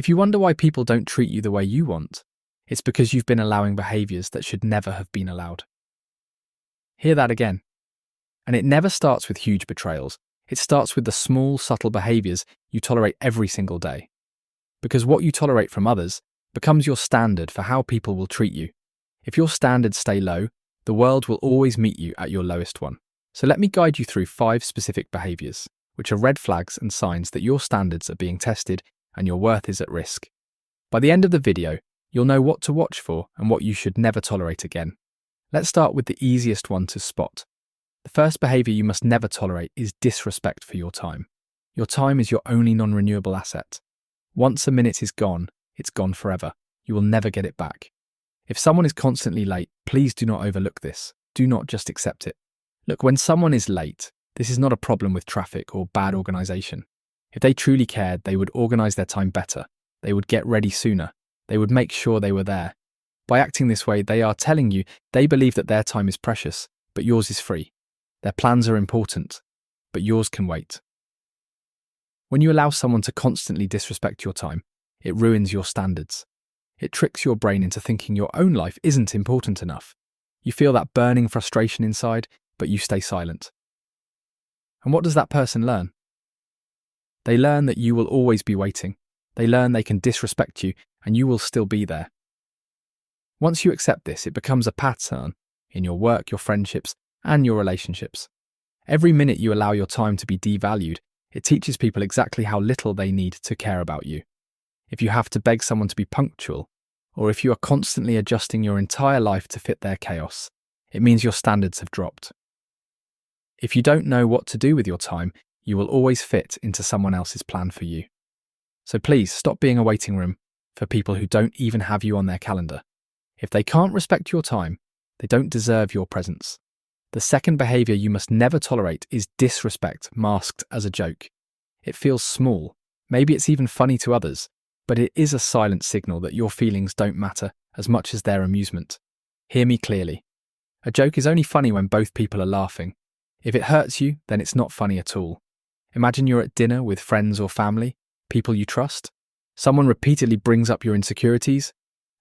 If you wonder why people don't treat you the way you want, it's because you've been allowing behaviours that should never have been allowed. Hear that again. And it never starts with huge betrayals. It starts with the small, subtle behaviours you tolerate every single day. Because what you tolerate from others becomes your standard for how people will treat you. If your standards stay low, the world will always meet you at your lowest one. So let me guide you through 5 specific behaviours, which are red flags and signs that your standards are being tested and your worth is at risk. By the end of the video, you'll know what to watch for and what you should never tolerate again. Let's start with the easiest one to spot. The first behaviour you must never tolerate is disrespect for your time. Your time is your only non-renewable asset. Once a minute is gone, it's gone forever. You will never get it back. If someone is constantly late, please do not overlook this. Do not just accept it. Look, when someone is late, this is not a problem with traffic or bad organisation. If they truly cared, they would organise their time better. They would get ready sooner. They would make sure they were there. By acting this way, they are telling you they believe that their time is precious, but yours is free. Their plans are important, but yours can wait. When you allow someone to constantly disrespect your time, it ruins your standards. It tricks your brain into thinking your own life isn't important enough. You feel that burning frustration inside, but you stay silent. And what does that person learn? They learn that you will always be waiting. They learn they can disrespect you and you will still be there. Once you accept this, it becomes a pattern in your work, your friendships, and your relationships. Every minute you allow your time to be devalued, it teaches people exactly how little they need to care about you. If you have to beg someone to be punctual, or if you are constantly adjusting your entire life to fit their chaos, it means your standards have dropped. If you don't know what to do with your time, you will always fit into someone else's plan for you. So please stop being a waiting room for people who don't even have you on their calendar. If they can't respect your time, they don't deserve your presence. The second behaviour you must never tolerate is disrespect masked as a joke. It feels small, maybe it's even funny to others, but it is a silent signal that your feelings don't matter as much as their amusement. Hear me clearly. A joke is only funny when both people are laughing. If it hurts you, then it's not funny at all. Imagine you're at dinner with friends or family, people you trust. Someone repeatedly brings up your insecurities,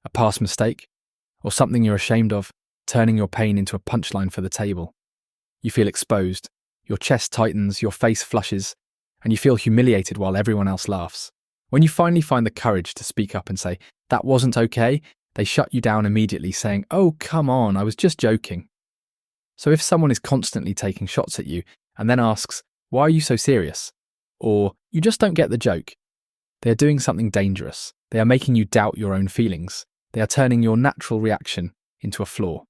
a past mistake, or something you're ashamed of, turning your pain into a punchline for the table. You feel exposed, your chest tightens, your face flushes, and you feel humiliated while everyone else laughs. When you finally find the courage to speak up and say, "That wasn't okay," they shut you down immediately, saying, "Oh, come on, I was just joking." So if someone is constantly taking shots at you and then asks, "Why are you so serious?" or "You just don't get the joke," they are doing something dangerous. They are making you doubt your own feelings. They are turning your natural reaction into a flaw.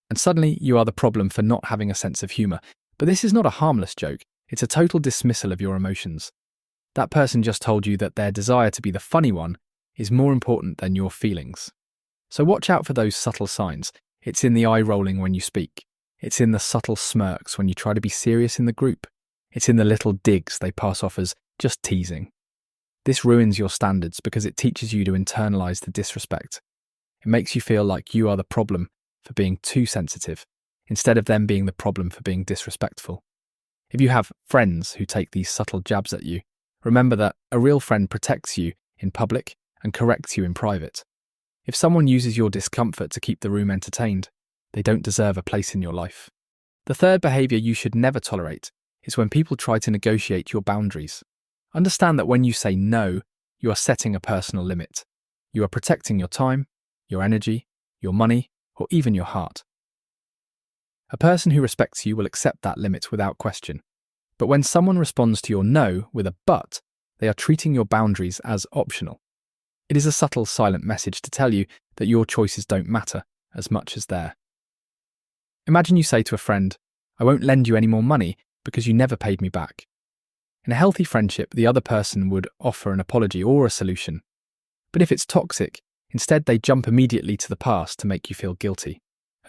And suddenly you are the problem for not having a sense of humour. But this is not a harmless joke. It's a total dismissal of your emotions. That person just told you that their desire to be the funny one is more important than your feelings. So watch out for those subtle signs. It's in the eye rolling when you speak. It's in the subtle smirks when you try to be serious in the group. It's in the little digs they pass off as just teasing. This ruins your standards because it teaches you to internalize the disrespect. It makes you feel like you are the problem for being too sensitive, instead of them being the problem for being disrespectful. If you have friends who take these subtle jabs at you, remember that a real friend protects you in public and corrects you in private. If someone uses your discomfort to keep the room entertained, they don't deserve a place in your life. The third behaviour you should never tolerate is when people try to negotiate your boundaries. Understand that when you say no, you are setting a personal limit. You are protecting your time, your energy, your money, or even your heart. A person who respects you will accept that limit without question. But when someone responds to your no with a but, they are treating your boundaries as optional. It is a subtle, silent message to tell you that your choices don't matter as much as theirs. Imagine you say to a friend, "I won't lend you any more money because you never paid me back." In a healthy friendship, the other person would offer an apology or a solution. But if it's toxic, instead they jump immediately to the past to make you feel guilty.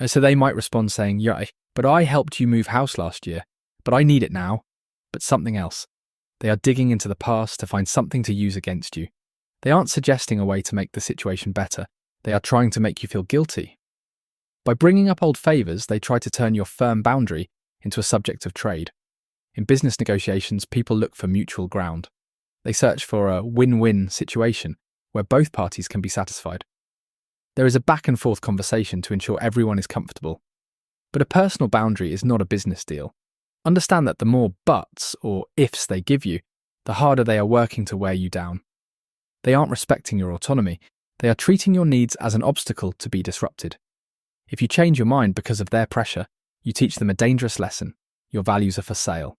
So they might respond saying, "Yeah, but I helped you move house last year, but I need it now," but something else. They are digging into the past to find something to use against you. They aren't suggesting a way to make the situation better. They are trying to make you feel guilty. By bringing up old favours, they try to turn your firm boundary into a subject of trade. In business negotiations, people look for mutual ground. They search for a win-win situation where both parties can be satisfied. There is a back-and-forth conversation to ensure everyone is comfortable. But a personal boundary is not a business deal. Understand that the more buts or ifs they give you, the harder they are working to wear you down. They aren't respecting your autonomy. They are treating your needs as an obstacle to be disrupted. If you change your mind because of their pressure, you teach them a dangerous lesson. Your values are for sale.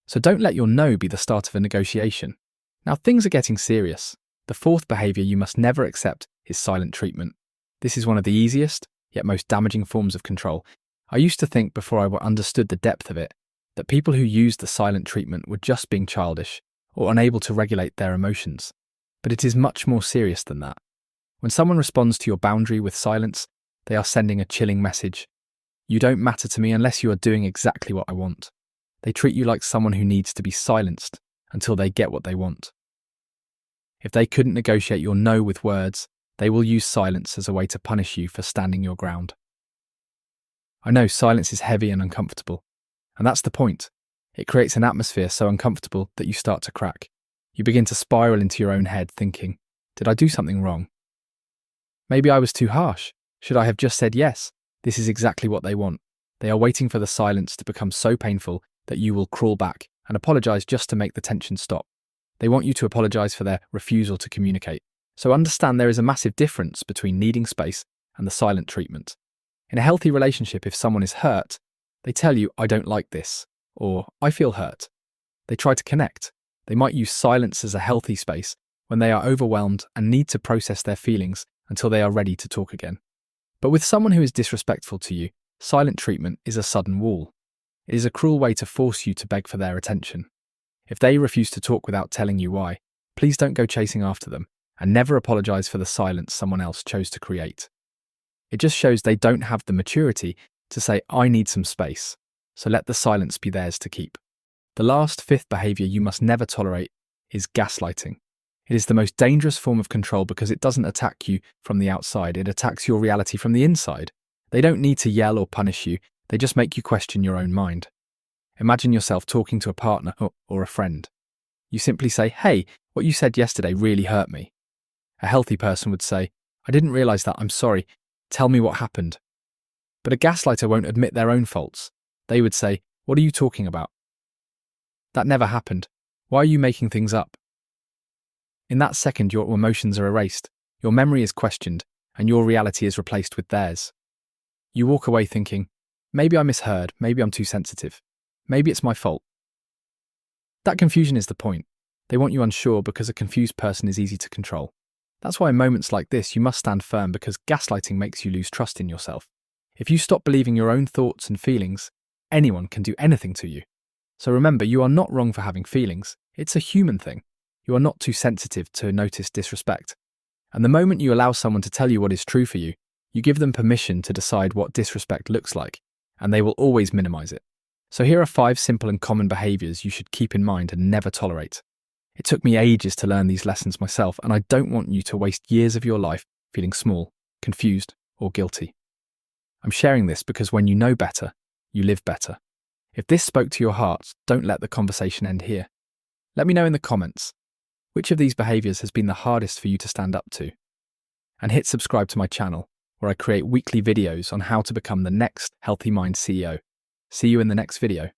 So don't let your no be the start of a negotiation. Now things are getting serious. The fourth behaviour you must never accept is silent treatment. This is one of the easiest, yet most damaging forms of control. I used to think before I understood the depth of it, that people who used the silent treatment were just being childish or unable to regulate their emotions. But it is much more serious than that. When someone responds to your boundary with silence, they are sending a chilling message. You don't matter to me unless you are doing exactly what I want. They treat you like someone who needs to be silenced until they get what they want. If they couldn't negotiate your no with words, they will use silence as a way to punish you for standing your ground. I know silence is heavy and uncomfortable, and that's the point. It creates an atmosphere so uncomfortable that you start to crack. You begin to spiral into your own head thinking, did I do something wrong? Maybe I was too harsh. Should I have just said yes? This is exactly what they want. They are waiting for the silence to become so painful that you will crawl back and apologise just to make the tension stop. They want you to apologise for their refusal to communicate. So understand there is a massive difference between needing space and the silent treatment. In a healthy relationship, if someone is hurt, they tell you, I don't like this, or I feel hurt. They try to connect. They might use silence as a healthy space when they are overwhelmed and need to process their feelings until they are ready to talk again. But with someone who is disrespectful to you, silent treatment is a sudden wall. It is a cruel way to force you to beg for their attention. If they refuse to talk without telling you why, please don't go chasing after them and never apologise for the silence someone else chose to create. It just shows they don't have the maturity to say, I need some space, so let the silence be theirs to keep. The last, fifth behaviour you must never tolerate is gaslighting. It is the most dangerous form of control because it doesn't attack you from the outside, it attacks your reality from the inside. They don't need to yell or punish you, they just make you question your own mind. Imagine yourself talking to a partner or a friend. You simply say, hey, what you said yesterday really hurt me. A healthy person would say, I didn't realise that, I'm sorry, tell me what happened. But a gaslighter won't admit their own faults. They would say, what are you talking about? That never happened. Why are you making things up? In that second, your emotions are erased, your memory is questioned, and your reality is replaced with theirs. You walk away thinking, maybe I misheard, maybe I'm too sensitive, maybe it's my fault. That confusion is the point. They want you unsure because a confused person is easy to control. That's why in moments like this, you must stand firm because gaslighting makes you lose trust in yourself. If you stop believing your own thoughts and feelings, anyone can do anything to you. So remember, you are not wrong for having feelings. It's a human thing. You are not too sensitive to notice disrespect. And the moment you allow someone to tell you what is true for you, you give them permission to decide what disrespect looks like, and they will always minimize it. So here are 5 simple and common behaviors you should keep in mind and never tolerate. It took me ages to learn these lessons myself, and I don't want you to waste years of your life feeling small, confused, or guilty. I'm sharing this because when you know better, you live better. If this spoke to your heart, don't let the conversation end here. Let me know in the comments, which of these behaviours has been the hardest for you to stand up to? And hit subscribe to my channel, where I create weekly videos on how to become the next Healthy Mind CEO. See you in the next video.